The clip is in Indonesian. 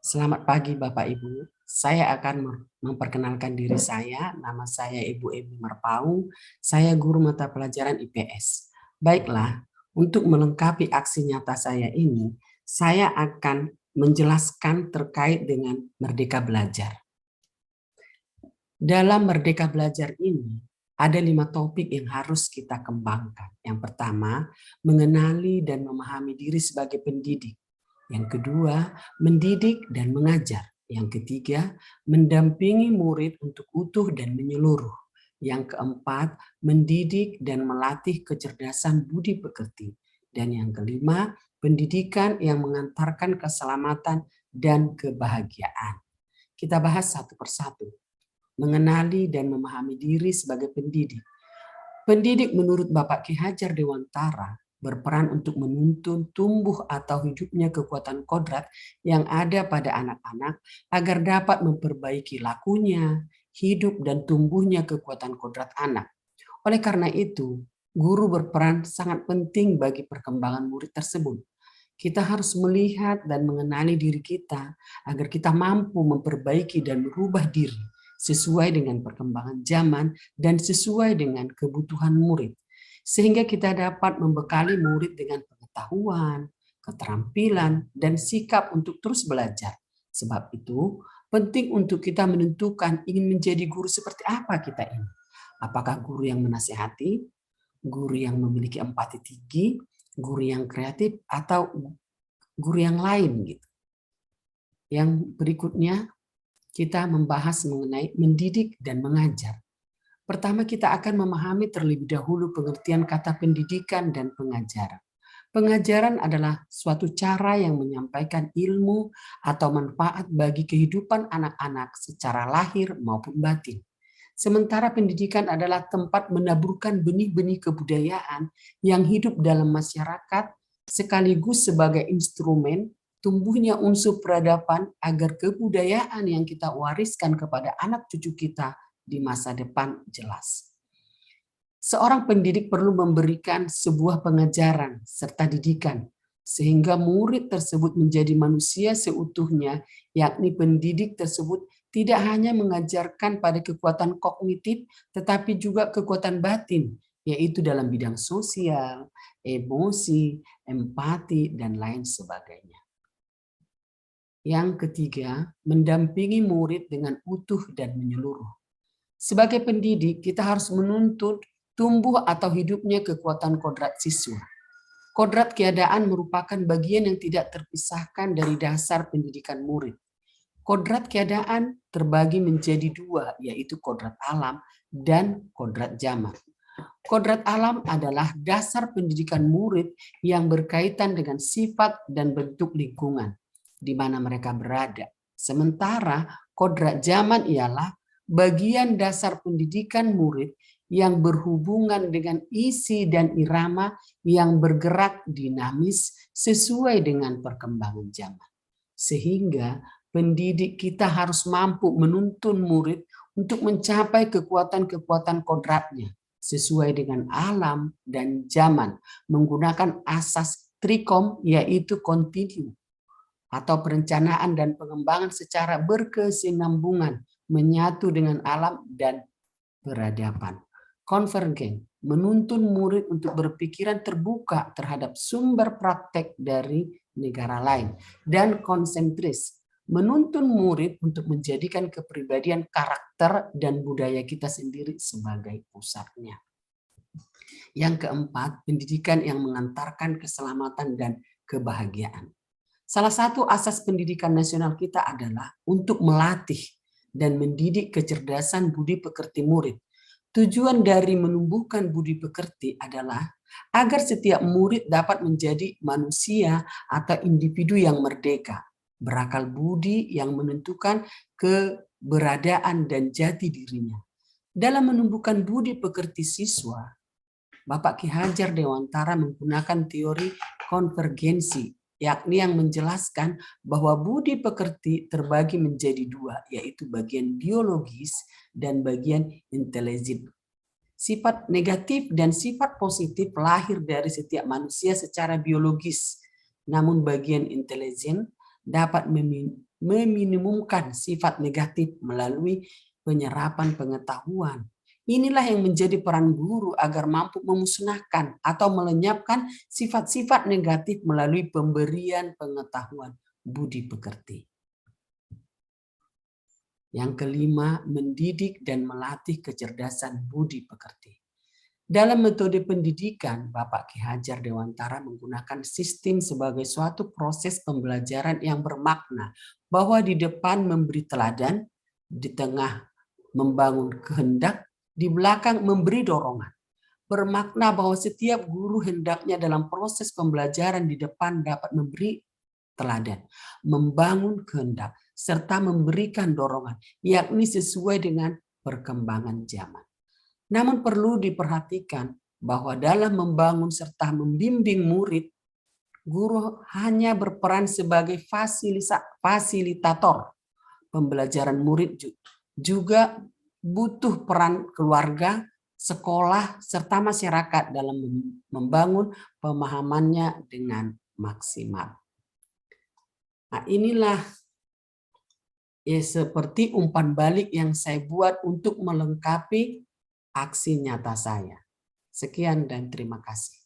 Selamat pagi Bapak Ibu. Saya akan memperkenalkan diri saya. Nama saya Ibu Emi Marpaung. Saya guru mata pelajaran IPS. Baiklah, untuk melengkapi aksi nyata saya ini, saya akan menjelaskan terkait dengan Merdeka Belajar. Dalam Merdeka Belajar ini, ada 5 topik yang harus kita kembangkan. Yang pertama, mengenali dan memahami diri sebagai pendidik. Yang kedua, mendidik dan mengajar. Yang ketiga, mendampingi murid untuk utuh dan menyeluruh. Yang keempat, mendidik dan melatih kecerdasan budi pekerti. Dan yang kelima, pendidikan yang mengantarkan keselamatan dan kebahagiaan. Kita bahas satu persatu. Mengenali dan memahami diri sebagai pendidik. Pendidik menurut Bapak Ki Hajar Dewantara berperan untuk menuntun tumbuh atau hidupnya kekuatan kodrat yang ada pada anak-anak agar dapat memperbaiki lakunya, hidup dan tumbuhnya kekuatan kodrat anak. Oleh karena itu, guru berperan sangat penting bagi perkembangan murid tersebut. Kita harus melihat dan mengenali diri kita agar kita mampu memperbaiki dan merubah diri sesuai dengan perkembangan zaman dan sesuai dengan kebutuhan murid. Sehingga kita dapat membekali murid dengan pengetahuan, keterampilan, dan sikap untuk terus belajar. Sebab itu, penting untuk kita menentukan ingin menjadi guru seperti apa kita ini. Apakah guru yang menasihati, guru yang memiliki empati tinggi, guru yang kreatif, atau guru yang lain gitu. Yang berikutnya kita membahas mengenai mendidik dan mengajar. Pertama kita akan memahami terlebih dahulu pengertian kata pendidikan dan pengajaran. Pengajaran adalah suatu cara yang menyampaikan ilmu atau manfaat bagi kehidupan anak-anak secara lahir maupun batin. Sementara pendidikan adalah tempat menaburkan benih-benih kebudayaan yang hidup dalam masyarakat sekaligus sebagai instrumen tumbuhnya unsur peradaban agar kebudayaan yang kita wariskan kepada anak cucu kita di masa depan jelas. Seorang pendidik perlu memberikan sebuah pengajaran serta didikan sehingga murid tersebut menjadi manusia seutuhnya, yakni pendidik tersebut tidak hanya mengajarkan pada kekuatan kognitif tetapi juga kekuatan batin, yaitu dalam bidang sosial, emosi, empati, dan lain sebagainya. Yang ketiga, mendampingi murid dengan utuh dan menyeluruh. Sebagai pendidik, kita harus menuntut tumbuh atau hidupnya kekuatan kodrat siswa. Kodrat keadaan merupakan bagian yang tidak terpisahkan dari dasar pendidikan murid. Kodrat keadaan terbagi menjadi dua, yaitu kodrat alam dan kodrat zaman. Kodrat alam adalah dasar pendidikan murid yang berkaitan dengan sifat dan bentuk lingkungan di mana mereka berada. Sementara kodrat zaman ialah bagian dasar pendidikan murid yang berhubungan dengan isi dan irama yang bergerak dinamis sesuai dengan perkembangan zaman. Sehingga pendidik kita harus mampu menuntun murid untuk mencapai kekuatan-kekuatan kodratnya sesuai dengan alam dan zaman menggunakan asas trikom yaitu kontinu atau perencanaan dan pengembangan secara berkesinambungan menyatu dengan alam dan peradaban. Konvergen, menuntun murid untuk berpikiran terbuka terhadap sumber praktek dari negara lain. Dan konsentris, menuntun murid untuk menjadikan kepribadian karakter dan budaya kita sendiri sebagai pusatnya. Yang keempat, pendidikan yang mengantarkan keselamatan dan kebahagiaan. Salah satu asas pendidikan nasional kita adalah untuk melatih dan mendidik kecerdasan budi pekerti murid. Tujuan dari menumbuhkan budi pekerti adalah agar setiap murid dapat menjadi manusia atau individu yang merdeka, berakal budi yang menentukan keberadaan dan jati dirinya. Dalam menumbuhkan budi pekerti siswa, Bapak Ki Hajar Dewantara menggunakan teori konvergensi, yakni yang menjelaskan bahwa budi pekerti terbagi menjadi dua, yaitu bagian biologis dan bagian intelijen. Sifat negatif dan sifat positif lahir dari setiap manusia secara biologis, namun bagian intelijen dapat meminimumkan sifat negatif melalui penyerapan pengetahuan. Inilah yang menjadi peran guru agar mampu memusnahkan atau melenyapkan sifat-sifat negatif melalui pemberian pengetahuan budi pekerti. Yang kelima, mendidik dan melatih kecerdasan budi pekerti. Dalam metode pendidikan, Bapak Ki Hajar Dewantara menggunakan sistem sebagai suatu proses pembelajaran yang bermakna, bahwa di depan memberi teladan, di tengah membangun kehendak, di belakang memberi dorongan. Bermakna bahwa setiap guru hendaknya dalam proses pembelajaran di depan dapat memberi teladan, membangun kehendak, serta memberikan dorongan, yakni sesuai dengan perkembangan zaman. Namun perlu diperhatikan bahwa dalam membangun serta membimbing murid, guru hanya berperan sebagai fasilitator. Pembelajaran murid juga butuh peran keluarga, sekolah, serta masyarakat dalam membangun pemahamannya dengan maksimal. Nah, inilah seperti umpan balik yang saya buat untuk melengkapi aksi nyata saya. Sekian dan terima kasih.